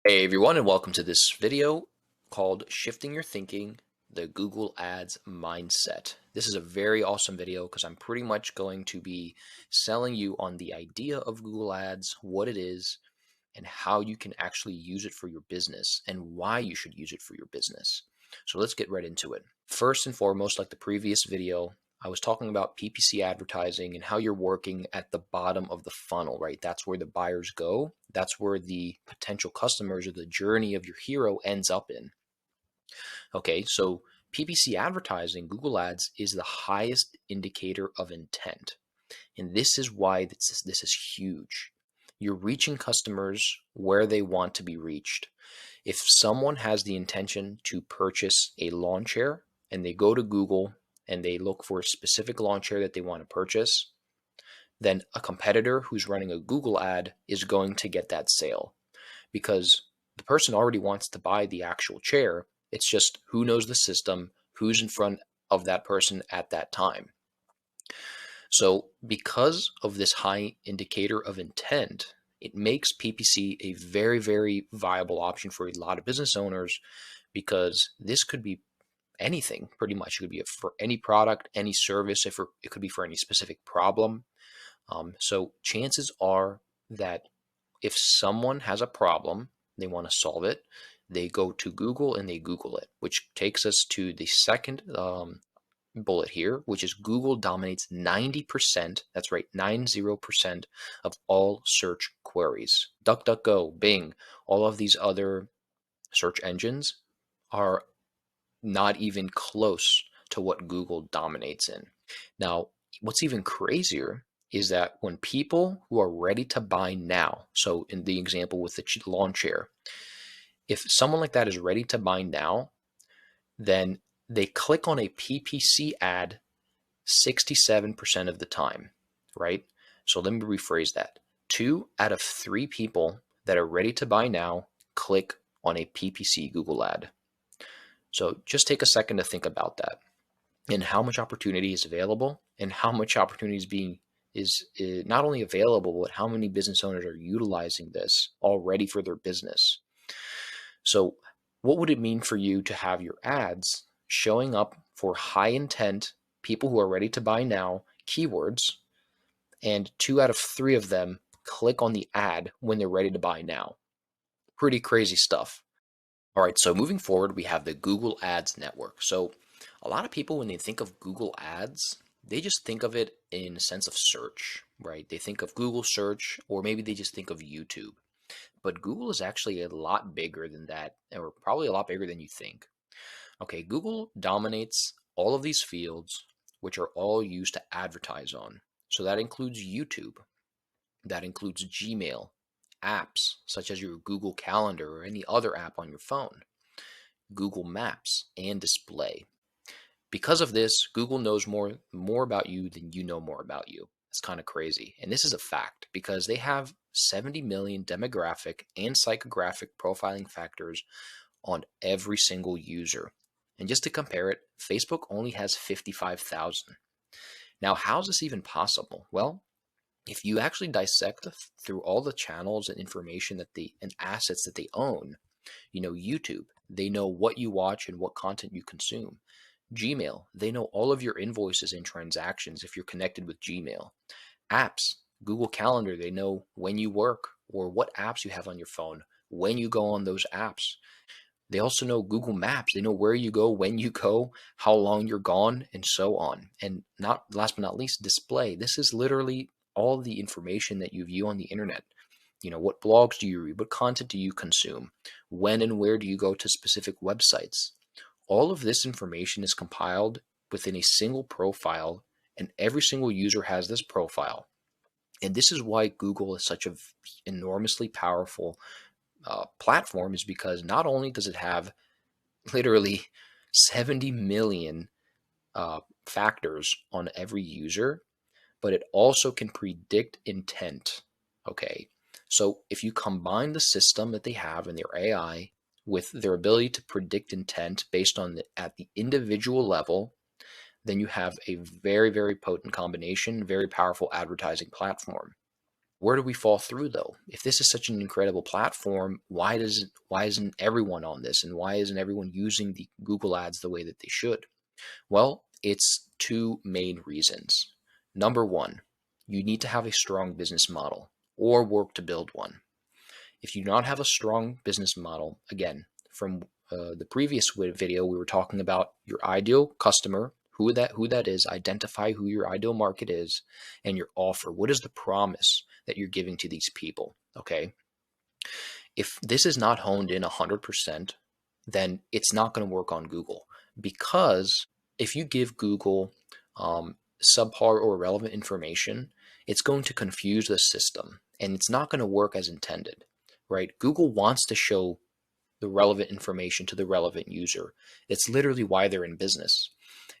Hey everyone, and welcome to this video called Shifting Your Thinking, the Google Ads Mindset. This is a very awesome video because I'm pretty much going to be selling you on the idea of Google Ads, what it is, and how you can actually use it for your business and why you should use it for your business. So let's get right into it. First and foremost, like the previous video, I was talking about PPC advertising and how you're working at the bottom of the funnel, right? That's where the buyers go. That's where the potential customers or the journey of your hero ends up in. Okay, so PPC advertising, Google Ads, is the highest indicator of intent. And this is why this is huge. You're reaching customers where they want to be reached. If someone has the intention to purchase a lawn chair and they go to Google and they look for a specific lawn chair that they want to purchase, then a competitor who's running a Google ad is going to get that sale because the person already wants to buy the actual chair. It's just who knows the system, who's in front of that person at that time. So, because of this high indicator of intent, it makes PPC a very, very viable option for a lot of business owners because this could be anything pretty much. It could be for any product, any service, if it could be for any specific problem. So, chances are that if someone has a problem, they want to solve it, they go to Google and they Google it, which takes us to the second bullet here, which is Google dominates 90%, that's right, 90% of all search queries. DuckDuckGo, Bing, all of these other search engines are not even close to what Google dominates in. Now, what's even crazier is that when people who are ready to buy now, so in the example with the lawn chair, if someone like that is ready to buy now, then they click on a PPC ad 67% of the time, right? So let me rephrase that. 2 out of 3 people that are ready to buy now click on a PPC Google ad. So just take a second to think about that and how much opportunity is available and how much opportunity is not only available, but how many business owners are utilizing this already for their business. So what would it mean for you to have your ads showing up for high intent people who are ready to buy now keywords, and 2 out of 3 of them click on the ad when they're ready to buy now? Pretty crazy stuff. All right, so moving forward, we have the Google Ads network. So a lot of people, when they think of Google Ads, they just think of it in a sense of search, right? They think of Google search, or maybe they just think of YouTube. But Google is actually a lot bigger than that, or probably a lot bigger than you think. Okay, Google dominates all of these fields, which are all used to advertise on. So that includes YouTube, that includes Gmail, apps such as your Google Calendar or any other app on your phone, Google Maps, and display. Because of this, Google knows more about you than you know more about you. It's kind of crazy. And this is a fact because they have 70 million demographic and psychographic profiling factors on every single user. And just to compare it, Facebook only has 55,000. Now, how is this even possible? Well, if you actually dissect through all the channels and information and assets that they own, YouTube, they know what you watch and what content you consume. Gmail, they know all of your invoices and transactions if you're connected with Gmail. Apps, Google Calendar, they know when you work or what apps you have on your phone, when you go on those apps. They also know Google Maps. They know where you go, when you go, how long you're gone, and so on. And not last but not least, display. This is literally all the information that you view on the internet. What blogs do you read? What content do you consume? When and where do you go to specific websites? All of this information is compiled within a single profile, and every single user has this profile. And this is why Google is such an enormously powerful platform, is because not only does it have literally 70 million factors on every user, but it also can predict intent. Okay. So if you combine the system that they have in their AI with their ability to predict intent based on at the individual level, then you have a very, very potent combination, very powerful advertising platform. Where do we fall through though? If this is such an incredible platform, why isn't everyone on this, and why isn't everyone using the Google Ads the way that they should? Well, it's two main reasons. Number one, you need to have a strong business model or work to build one. If you do not have a strong business model, again, from the previous video, we were talking about your ideal customer, who that is, identify who your ideal market is, and your offer. What is the promise that you're giving to these people? Okay. If this is not honed in 100%, then it's not going to work on Google, because if you give Google subpar or irrelevant information, it's going to confuse the system and it's not going to work as intended, right? Google wants to show the relevant information to the relevant user. It's literally why they're in business.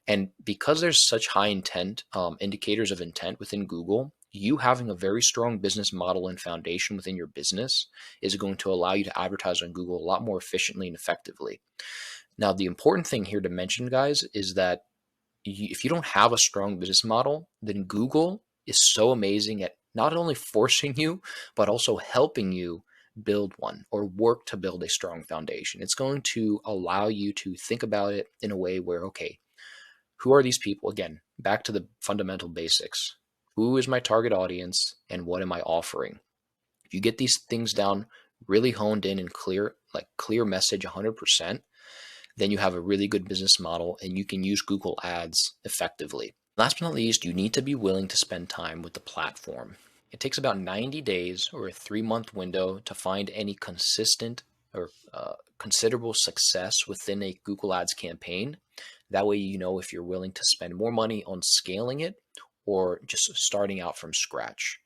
And because there's such high intent indicators of intent within Google, you having a very strong business model and foundation within your business is going to allow you to advertise on Google a lot more efficiently and effectively. Now, the important thing here to mention, guys, is that if you don't have a strong business model, then Google is so amazing at not only forcing you, but also helping you build one or work to build a strong foundation. It's going to allow you to think about it in a way where, okay, who are these people? Again, back to the fundamental basics. Who is my target audience and what am I offering? If you get these things down really honed in and clear, like clear message 100%, then you have a really good business model and you can use Google Ads effectively. Last but not least, you need to be willing to spend time with the platform. It takes about 90 days or a 3-month window to find any consistent or considerable success within a Google Ads campaign. That way, you know if you're willing to spend more money on scaling it or just starting out from scratch.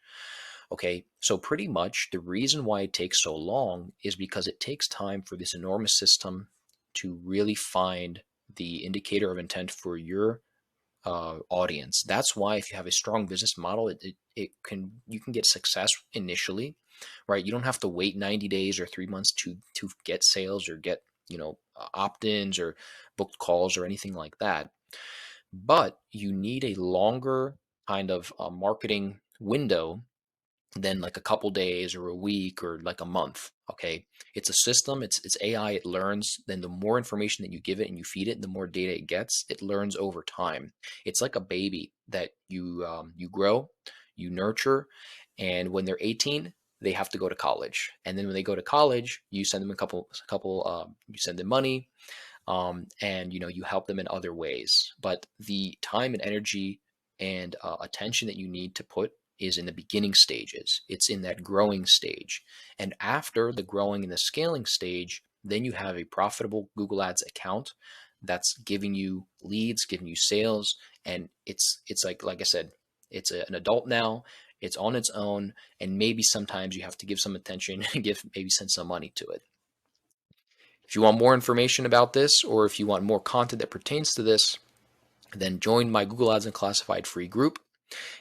Okay, so pretty much the reason why it takes so long is because it takes time for this enormous system to really find the indicator of intent for your audience. That's why if you have a strong business model, you can get success initially, right? You don't have to wait 90 days or 3 months to get sales or get opt-ins or booked calls or anything like that. But you need a longer kind of marketing window than like a couple days or a week or like a month. Okay, it's a system, it's AI, it learns. Then the more information that you give it and you feed it, the more data it gets. It learns over time. It's like a baby that you grow, you nurture, and when they're 18 they have to go to college, and then when they go to college you send them you send them money, and you help them in other ways. But the time and energy and attention that you need to put is in the beginning stages. It's in that growing stage. And after the growing and the scaling stage, then you have a profitable Google Ads account that's giving you leads, giving you sales, and it's like I said, it's an adult now. It's on its own, and maybe sometimes you have to give some attention and maybe send some money to it. If you want more information about this, or if you want more content that pertains to this, then join my Google Ads Unclassified free group.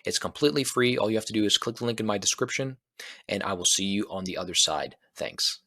It's completely free. All you have to do is click the link in my description, and I will see you on the other side. Thanks.